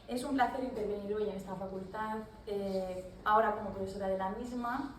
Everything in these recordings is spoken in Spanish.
Es un placer intervenir hoy en esta facultad. Ahora, como profesora de la misma,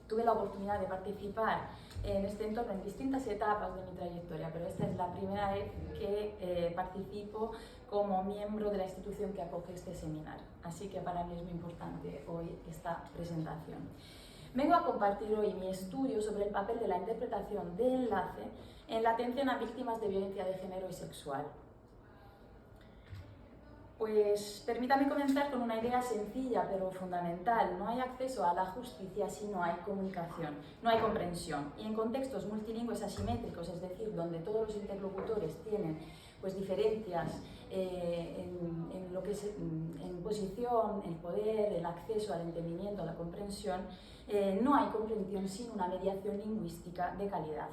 tuve la oportunidad de participar en este entorno en distintas etapas de mi trayectoria, pero esta es la primera vez que participo como miembro de la institución que acoge este seminario. Así que para mí es muy importante hoy esta presentación. Vengo a compartir hoy mi estudio sobre el papel de la interpretación de enlace en la atención a víctimas de violencia de género y sexual. Pues permítame comenzar con una idea sencilla pero fundamental. No hay acceso a la justicia si no hay comunicación, no hay comprensión. Y en contextos multilingües asimétricos, es decir, donde todos los interlocutores tienen pues, diferencias en lo que es en posición, el poder, el acceso al entendimiento, a la comprensión, no hay comprensión sin una mediación lingüística de calidad.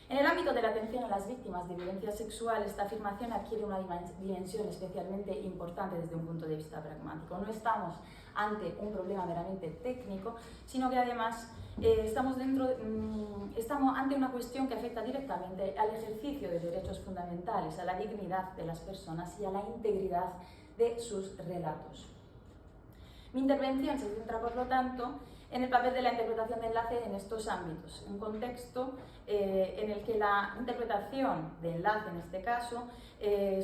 En el ámbito de la atención a las víctimas de violencia sexual, esta afirmación adquiere una dimensión especialmente importante desde un punto de vista pragmático. No estamos ante un problema meramente técnico, sino que además estamos ante una cuestión que afecta directamente al ejercicio de derechos fundamentales, a la dignidad de las personas y a la integridad de sus relatos. Mi intervención se centra, por lo tanto, en el papel de la interpretación de enlace en estos ámbitos, un contexto en el que la interpretación de enlace, en este caso,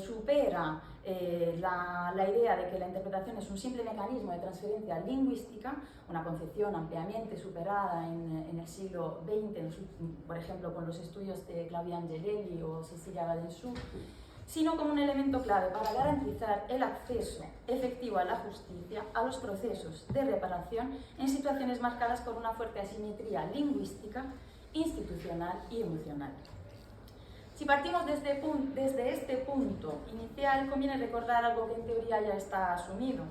supera la idea de que la interpretación es un simple mecanismo de transferencia lingüística, una concepción ampliamente superada en el siglo XX, por ejemplo, con los estudios de Claudia Angelelli o Cecilia Badensú, sino como un elemento clave para garantizar el acceso efectivo a la justicia, a los procesos de reparación en situaciones marcadas por una fuerte asimetría lingüística, institucional y emocional. Si partimos desde este punto inicial, conviene recordar algo que en teoría ya está asumido.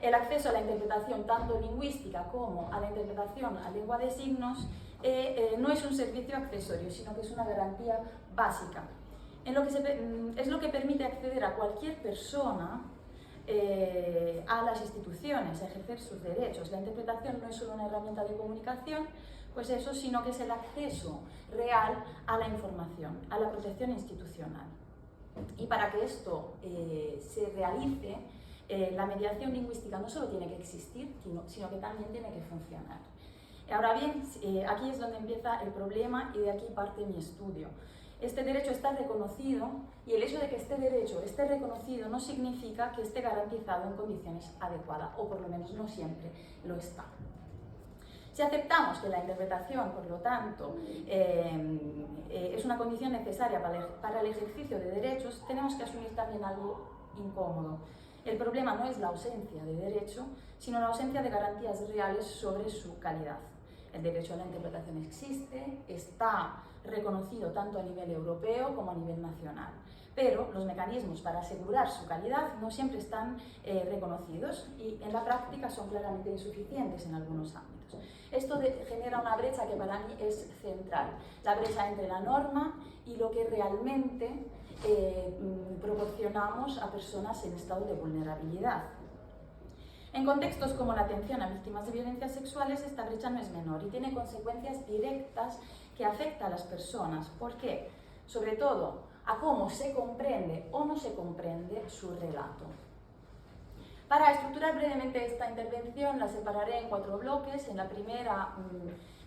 El acceso a la interpretación tanto lingüística como a la interpretación a lengua de signos no es un servicio accesorio, sino que es una garantía básica. Es lo que permite acceder a cualquier persona a las instituciones, a ejercer sus derechos. La interpretación no es solo una herramienta de comunicación, pues eso, sino que es el acceso real a la información, a la protección institucional. Y para que esto se realice, la mediación lingüística no solo tiene que existir, sino que también tiene que funcionar. Ahora bien, aquí es donde empieza el problema y de aquí parte mi estudio. Este derecho está reconocido y el hecho de que este derecho esté reconocido no significa que esté garantizado en condiciones adecuadas, o por lo menos no siempre lo está. Si aceptamos que la interpretación, por lo tanto, es una condición necesaria para el ejercicio de derechos, tenemos que asumir también algo incómodo. El problema no es la ausencia de derecho, sino la ausencia de garantías reales sobre su calidad. El derecho a la interpretación existe, está reconocido tanto a nivel europeo como a nivel nacional, pero los mecanismos para asegurar su calidad no siempre están reconocidos y en la práctica son claramente insuficientes en algunos ámbitos. Esto genera una brecha que para mí es central, la brecha entre la norma y lo que realmente proporcionamos a personas en estado de vulnerabilidad. En contextos como la atención a víctimas de violencias sexuales, esta brecha no es menor y tiene consecuencias directas que afectan a las personas. ¿Por qué? Sobre todo a cómo se comprende o no se comprende su relato. Para estructurar brevemente esta intervención la separaré en 4 bloques. En la primera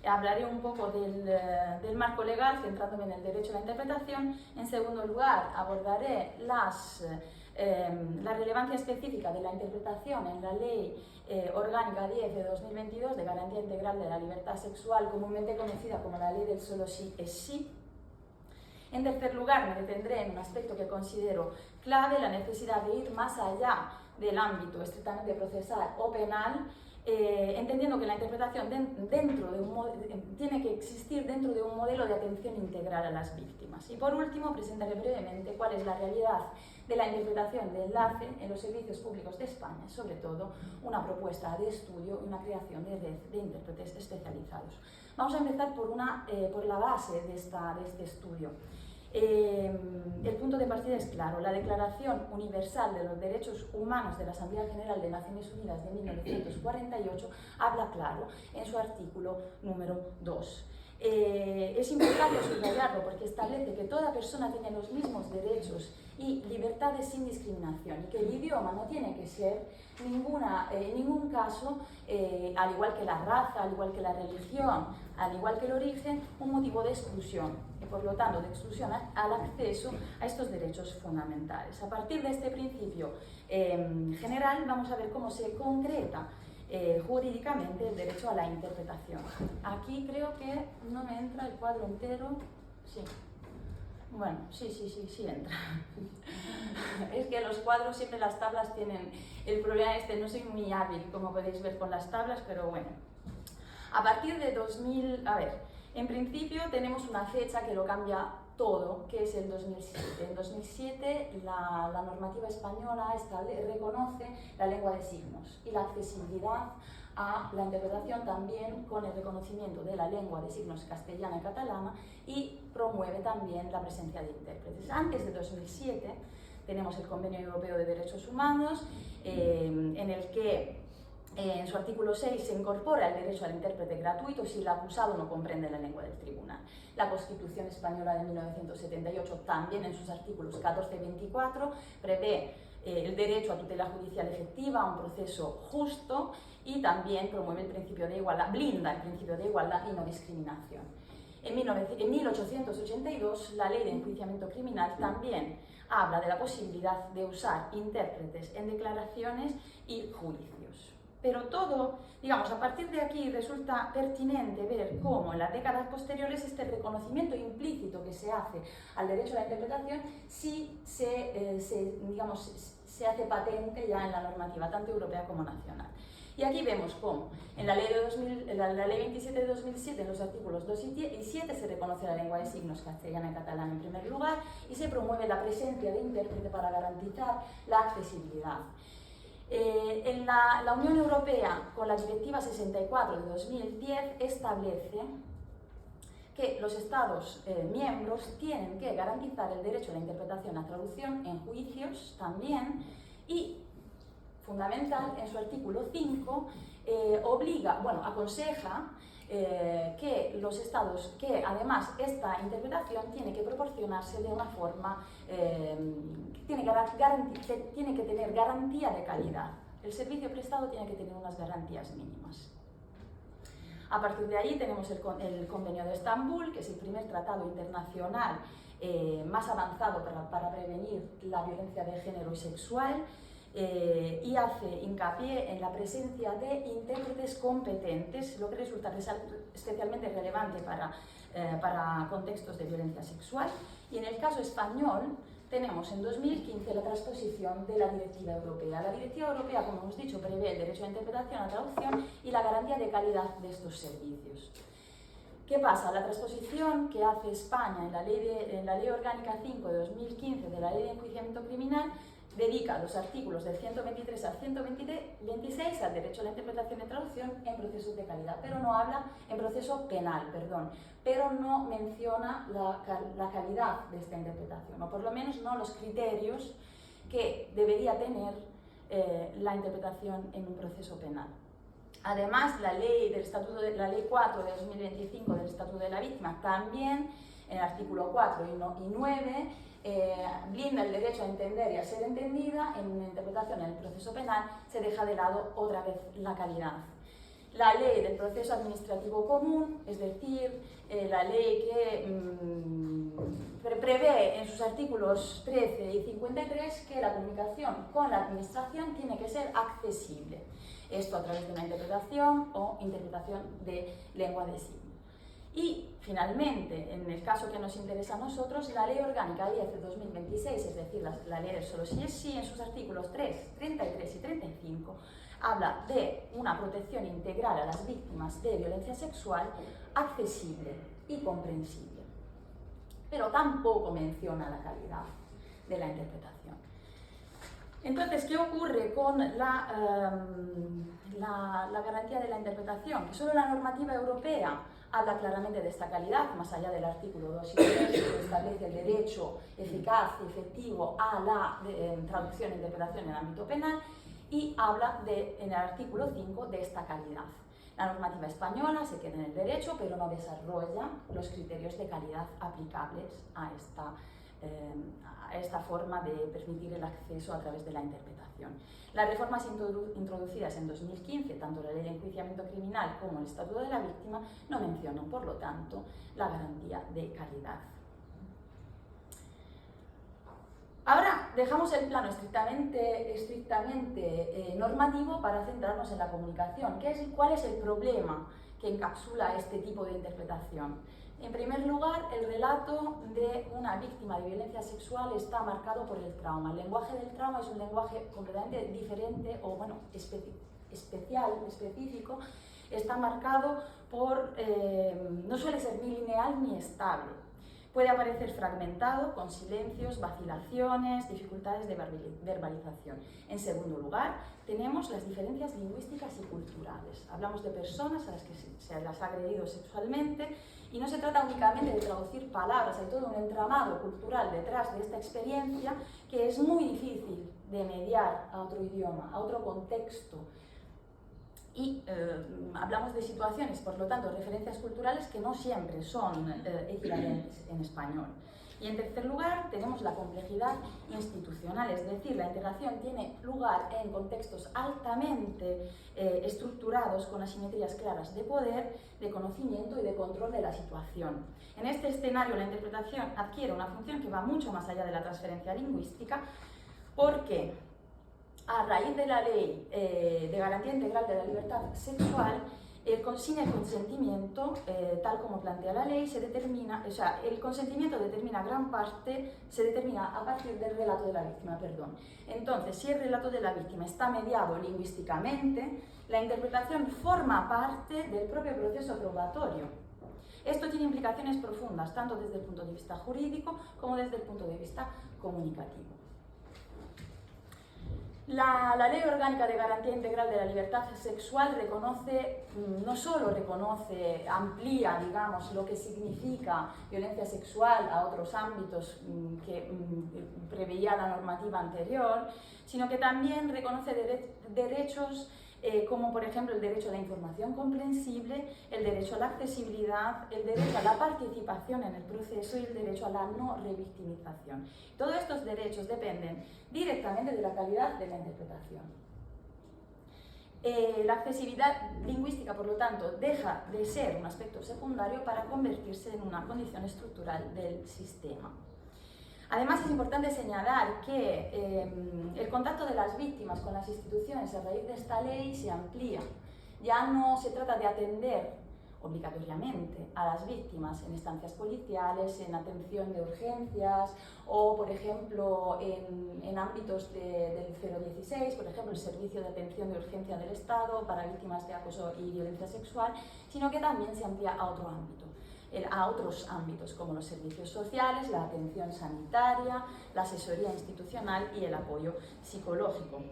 hablaré un poco del marco legal, centrándome en el derecho a la interpretación. En segundo lugar, abordaré la relevancia específica de la interpretación en la Ley Orgánica 10 de 2022 de Garantía Integral de la Libertad Sexual, comúnmente conocida como la Ley del solo sí es sí. En tercer lugar, me detendré en un aspecto que considero clave, la necesidad de ir más allá del ámbito estrictamente procesal o penal, entendiendo que la interpretación tiene que existir dentro de un modelo de atención integral a las víctimas. Y por último, presentaré brevemente cuál es la realidad de la interpretación de enlace en los servicios públicos de España, sobre todo una propuesta de estudio y una creación de red de intérpretes especializados. Vamos a empezar por la base de este estudio. El punto de partida es claro. La Declaración Universal de los Derechos Humanos de la Asamblea General de Naciones Unidas de 1948 habla claro en su artículo número 2. Es importante subrayarlo porque establece que toda persona tiene los mismos derechos y libertades sin discriminación y que el idioma no tiene que ser en ningún caso, al igual que la raza, al igual que la religión, al igual que el origen, un motivo de exclusión y por lo tanto de exclusión al acceso a estos derechos fundamentales. A partir de este principio general vamos a ver cómo se concreta jurídicamente el derecho a la interpretación. Aquí creo que no me entra el cuadro entero. Sí. Bueno, sí entra. Es que los cuadros siempre las tablas tienen el problema no soy muy hábil, como podéis ver con las tablas, pero bueno. A partir de 2000, en principio tenemos una fecha que lo cambia todo, que es el 2007. En 2007 la normativa española reconoce la lengua de signos y la accesibilidad a la interpretación también con el reconocimiento de la lengua de signos castellana y catalana y promueve también la presencia de intérpretes. Antes de 2007 tenemos el Convenio Europeo de Derechos Humanos en el que en su artículo 6 se incorpora el derecho al intérprete gratuito si el acusado no comprende la lengua del tribunal. La Constitución Española de 1978 también en sus artículos 14 y 24 prevé el derecho a tutela judicial efectiva, a un proceso justo y también promueve el principio de igualdad, blinda el principio de igualdad y no discriminación. En 1882 la Ley de Enjuiciamiento Criminal también habla de la posibilidad de usar intérpretes en declaraciones y juicios. Pero todo, digamos, a partir de aquí resulta pertinente ver cómo en las décadas posteriores este reconocimiento implícito que se hace al derecho a la interpretación sí se hace patente ya en la normativa, tanto europea como nacional. Y aquí vemos cómo en la ley 27 de 2007, en los artículos 2 y 7, se reconoce la lengua de signos castellana y catalana en primer lugar y se promueve la presencia de intérprete para garantizar la accesibilidad. En la Unión Europea, con la Directiva 64 de 2010, establece que los Estados miembros tienen que garantizar el derecho a la interpretación y la traducción en juicios también y, fundamental, en su artículo 5, aconseja que los Estados, que además esta interpretación tiene que proporcionarse de una forma, tiene que tener garantía de calidad. El servicio prestado tiene que tener unas garantías mínimas. A partir de ahí tenemos el Convenio de Estambul, que es el primer tratado internacional más avanzado para prevenir la violencia de género y sexual, y hace hincapié en la presencia de intérpretes competentes, lo que resulta especialmente relevante para contextos de violencia sexual. Y en el caso español tenemos en 2015 la transposición de la Directiva Europea. La Directiva Europea, como hemos dicho, prevé el derecho a interpretación, a traducción y la garantía de calidad de estos servicios. ¿Qué pasa? La transposición que hace España en la Ley Orgánica 5 de 2015 de la Ley de Enjuiciamiento Criminal dedica los artículos del 123 al 126 al derecho a la interpretación y traducción en procesos de calidad, pero no habla en proceso penal, pero no menciona la calidad de esta interpretación, o por lo menos no los criterios que debería tener la interpretación en un proceso penal. Además, la ley 4 de 2025 del Estatuto de la Víctima también, en el artículo 4 y 9, blinda el derecho a entender y a ser entendida. En una interpretación en el proceso penal se deja de lado otra vez la calidad. La ley del proceso administrativo común, es decir, la ley que prevé en sus artículos 13 y 53 que la comunicación con la administración tiene que ser accesible. Esto a través de una interpretación o interpretación de lengua de signos. Y, finalmente, en el caso que nos interesa a nosotros, la Ley Orgánica 10 de 2026, es decir, la ley del solo sí es sí, en sus artículos 3, 33 y 35, habla de una protección integral a las víctimas de violencia sexual accesible y comprensible. Pero tampoco menciona la calidad de la interpretación. Entonces, ¿qué ocurre con la garantía de la interpretación? Que solo la normativa europea habla claramente de esta calidad, más allá del artículo 2 y 3, que establece el derecho eficaz y efectivo a la traducción e interpretación en el ámbito penal, y habla en el artículo 5 de esta calidad. La normativa española se queda en el derecho, pero no desarrolla los criterios de calidad aplicables a esta forma de permitir el acceso a través de la interpretación. Las reformas introducidas en 2015, tanto la Ley de Enjuiciamiento Criminal como el Estatuto de la Víctima, no mencionan, por lo tanto, la garantía de calidad. Ahora dejamos el plano estrictamente normativo para centrarnos en la comunicación. ¿Cuál es el problema que encapsula este tipo de interpretación? En primer lugar, el relato de una víctima de violencia sexual está marcado por el trauma. El lenguaje del trauma es un lenguaje completamente diferente o, bueno, específico. Está marcado por, no suele ser ni lineal ni estable. Puede aparecer fragmentado, con silencios, vacilaciones, dificultades de verbalización. En segundo lugar, tenemos las diferencias lingüísticas y culturales. Hablamos de personas a las que se las ha agredido sexualmente y no se trata únicamente de traducir palabras, hay todo un entramado cultural detrás de esta experiencia que es muy difícil de mediar a otro idioma, a otro contexto. Y hablamos de situaciones, por lo tanto, referencias culturales que no siempre son equivalentes en español. Y en tercer lugar, tenemos la complejidad institucional, es decir, la integración tiene lugar en contextos altamente estructurados, con asimetrías claras de poder, de conocimiento y de control de la situación. En este escenario, la interpretación adquiere una función que va mucho más allá de la transferencia lingüística, porque a raíz de la Ley de Garantía Integral de la Libertad Sexual, sin el consentimiento, tal como plantea la ley, el consentimiento determina gran parte, se determina a partir del relato de la víctima, perdón. Entonces, si el relato de la víctima está mediado lingüísticamente, la interpretación forma parte del propio proceso probatorio. Esto tiene implicaciones profundas, tanto desde el punto de vista jurídico como desde el punto de vista comunicativo. La Ley Orgánica de Garantía Integral de la Libertad Sexual no solo reconoce, amplía, digamos, lo que significa violencia sexual a otros ámbitos que preveía la normativa anterior, sino que también reconoce derechos como por ejemplo el derecho a la información comprensible, el derecho a la accesibilidad, el derecho a la participación en el proceso y el derecho a la no revictimización. Todos estos derechos dependen directamente de la calidad de la interpretación. La accesibilidad lingüística, por lo tanto, deja de ser un aspecto secundario para convertirse en una condición estructural del sistema. Además, es importante señalar que el contacto de las víctimas con las instituciones a raíz de esta ley se amplía. Ya no se trata de atender obligatoriamente a las víctimas en estancias policiales, en atención de urgencias o, por ejemplo, en ámbitos del 016, por ejemplo, el Servicio de Atención de Urgencia del Estado para víctimas de acoso y violencia sexual, sino que también se amplía a otro ámbito. A otros ámbitos como los servicios sociales, la atención sanitaria, la asesoría institucional y el apoyo psicológico.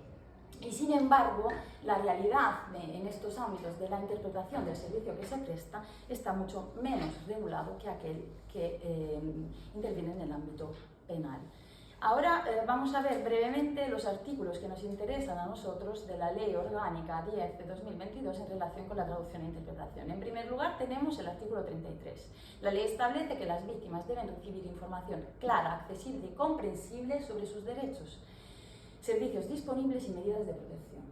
Y sin embargo, la realidad en estos ámbitos de la interpretación del servicio que se presta está mucho menos regulado que aquel que interviene en el ámbito penal. Ahora vamos a ver brevemente los artículos que nos interesan a nosotros de la Ley Orgánica 10 de 2022 en relación con la traducción e interpretación. En primer lugar tenemos el artículo 33. La ley establece que las víctimas deben recibir información clara, accesible y comprensible sobre sus derechos, servicios disponibles y medidas de protección.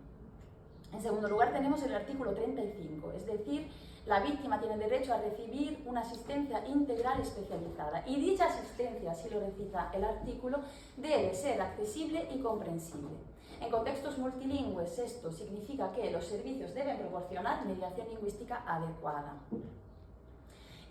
En segundo lugar tenemos el artículo 35, es decir, la víctima tiene derecho a recibir una asistencia integral especializada y dicha asistencia, así lo recita el artículo, debe ser accesible y comprensible. En contextos multilingües esto significa que los servicios deben proporcionar mediación lingüística adecuada.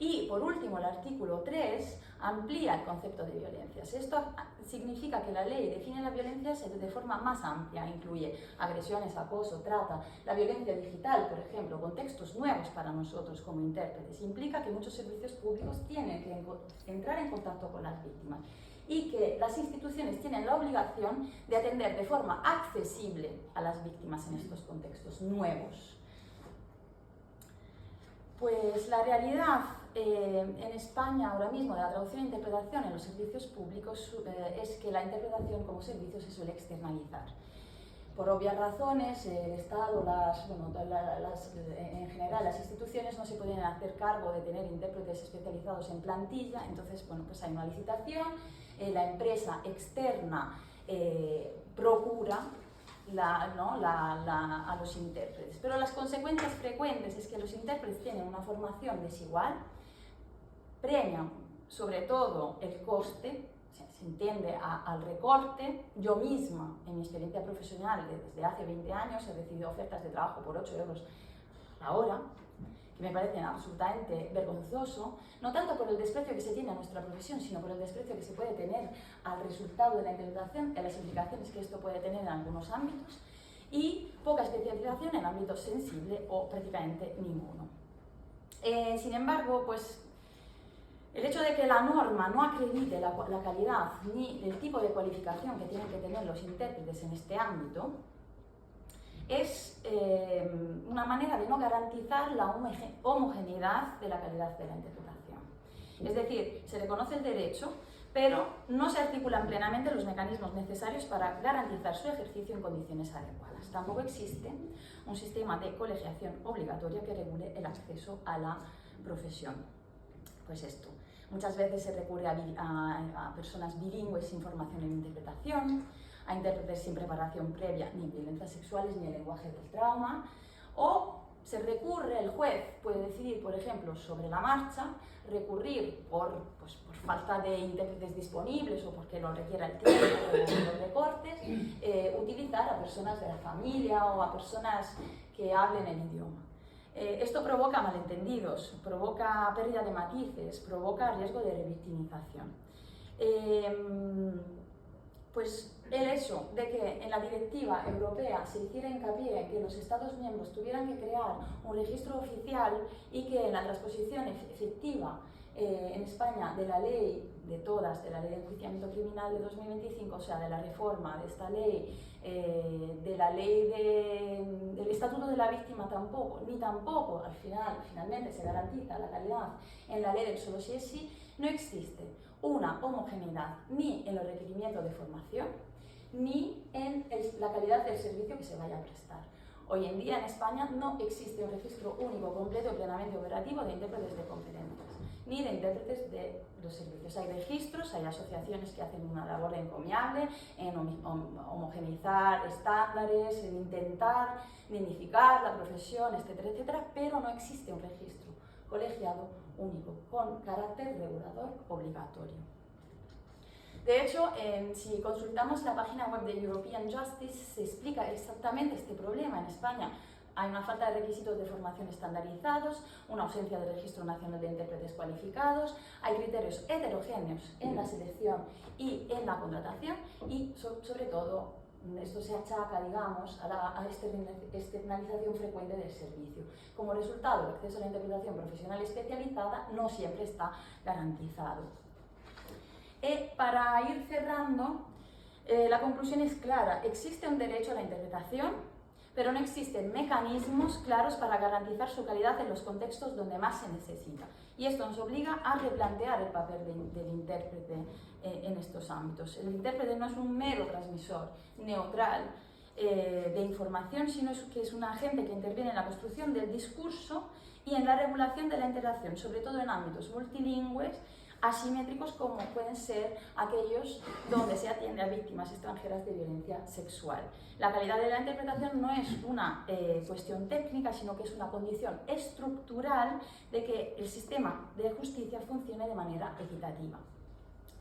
Y, por último, el artículo 3 amplía el concepto de violencias. Esto significa que la ley define las violencias de forma más amplia, incluye agresiones, acoso, trata. La violencia digital, por ejemplo, contextos nuevos para nosotros como intérpretes, implica que muchos servicios públicos tienen que entrar en contacto con las víctimas y que las instituciones tienen la obligación de atender de forma accesible a las víctimas en estos contextos nuevos. Pues la realidad en España ahora mismo de la traducción e interpretación en los servicios públicos es que la interpretación como servicio se suele externalizar. Por obvias razones, el Estado, en general las instituciones no se pueden hacer cargo de tener intérpretes especializados en plantilla, entonces bueno, pues hay una licitación, la empresa externa procura a los intérpretes. Pero las consecuencias frecuentes es que los intérpretes tienen una formación desigual, premian sobre todo el coste, se entiende al recorte. Yo misma, en mi experiencia profesional desde hace 20 años, he recibido ofertas de trabajo por 8 euros la hora, que me parecen absolutamente vergonzoso, no tanto por el desprecio que se tiene a nuestra profesión, sino por el desprecio que se puede tener al resultado de la interpretación y las implicaciones que esto puede tener en algunos ámbitos, y poca especialización en ámbitos sensibles o prácticamente ninguno. Sin embargo, pues el hecho de que la norma no acredite la calidad ni el tipo de cualificación que tienen que tener los intérpretes en este ámbito es una manera de no garantizar la homogeneidad de la calidad de la interpretación. Es decir, se reconoce el derecho, pero no se articulan plenamente los mecanismos necesarios para garantizar su ejercicio en condiciones adecuadas. Tampoco existe un sistema de colegiación obligatoria que regule el acceso a la profesión. Pues esto. Muchas veces se recurre a personas bilingües sin formación en interpretación, a intérpretes sin preparación previa ni en violencias sexuales ni en lenguaje del trauma, o se recurre, el juez puede decidir, por ejemplo, sobre la marcha, recurrir por falta de intérpretes disponibles o porque lo requiera el tiempo o los recortes, utilizar a personas de la familia o a personas que hablen el idioma. Esto provoca malentendidos, provoca pérdida de matices, provoca riesgo de revictimización. Pues el hecho de que en la directiva europea se hiciera hincapié en que los Estados miembros tuvieran que crear un registro oficial y que en la transposición efectiva en España de la ley de todas, de la ley de enjuiciamiento criminal de 2025, o sea, de la reforma de esta ley, de la ley del Estatuto de la Víctima tampoco, ni tampoco finalmente se garantiza la calidad en la ley del solo sí es sí, no existe una homogeneidad ni en los requerimientos de formación ni en la calidad del servicio que se vaya a prestar. Hoy en día en España no existe un registro único, completo y plenamente operativo de intérpretes de conferencias, ni de intérpretes de los servicios. Hay registros, hay asociaciones que hacen una labor encomiable en homogeneizar estándares, en intentar dignificar la profesión, etcétera, etcétera, pero no existe un registro colegiado único, con carácter regulador obligatorio. De hecho, si consultamos la página web de European Justice, se explica exactamente este problema. En España hay una falta de requisitos de formación estandarizados, una ausencia de registro nacional de intérpretes cualificados, hay criterios heterogéneos en la selección y en la contratación y, sobre todo, esto se achaca, digamos, a la externalización frecuente del servicio. Como resultado, el acceso a la interpretación profesional especializada no siempre está garantizado. Para ir cerrando, la conclusión es clara. Existe un derecho a la interpretación, pero no existen mecanismos claros para garantizar su calidad en los contextos donde más se necesita. Y esto nos obliga a replantear el papel del intérprete en estos ámbitos. El intérprete no es un mero transmisor neutral de información, sino que es un agente que interviene en la construcción del discurso y en la regulación de la interacción, sobre todo en ámbitos multilingües, asimétricos como pueden ser aquellos donde se atiende a víctimas extranjeras de violencia sexual. La calidad de la interpretación no es una cuestión técnica, sino que es una condición estructural de que el sistema de justicia funcione de manera equitativa.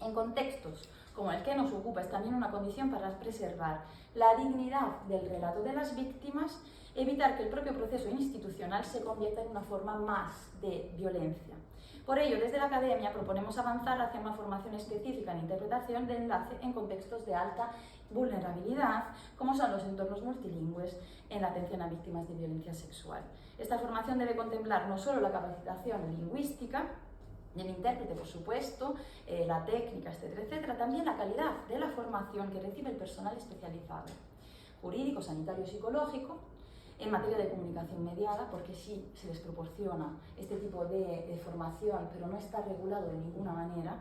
En contextos como el que nos ocupa es también una condición para preservar la dignidad del relato de las víctimas, evitar que el propio proceso institucional se convierta en una forma más de violencia. Por ello, desde la academia proponemos avanzar hacia una formación específica en interpretación de enlace en contextos de alta vulnerabilidad, como son los entornos multilingües en la atención a víctimas de violencia sexual. Esta formación debe contemplar no solo la capacitación lingüística del intérprete, por supuesto, la técnica, etcétera, etcétera, también la calidad de la formación que recibe el personal especializado, jurídico, sanitario, psicológico, en materia de comunicación mediada, porque sí se les proporciona este tipo de formación, pero no está regulado de ninguna manera,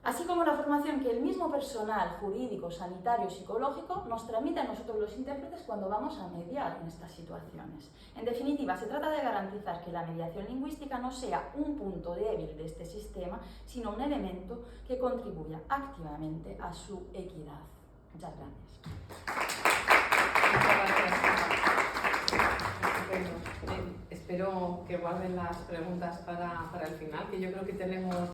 Así como la formación que el mismo personal jurídico, sanitario, psicológico nos tramita a nosotros los intérpretes cuando vamos a mediar en estas situaciones. En definitiva, se trata de garantizar que la mediación lingüística no sea un punto débil de este sistema, sino un elemento que contribuya activamente a su equidad. Muchas gracias. Muchas gracias. Bueno, espero que guarden las preguntas para el final, que yo creo que tenemos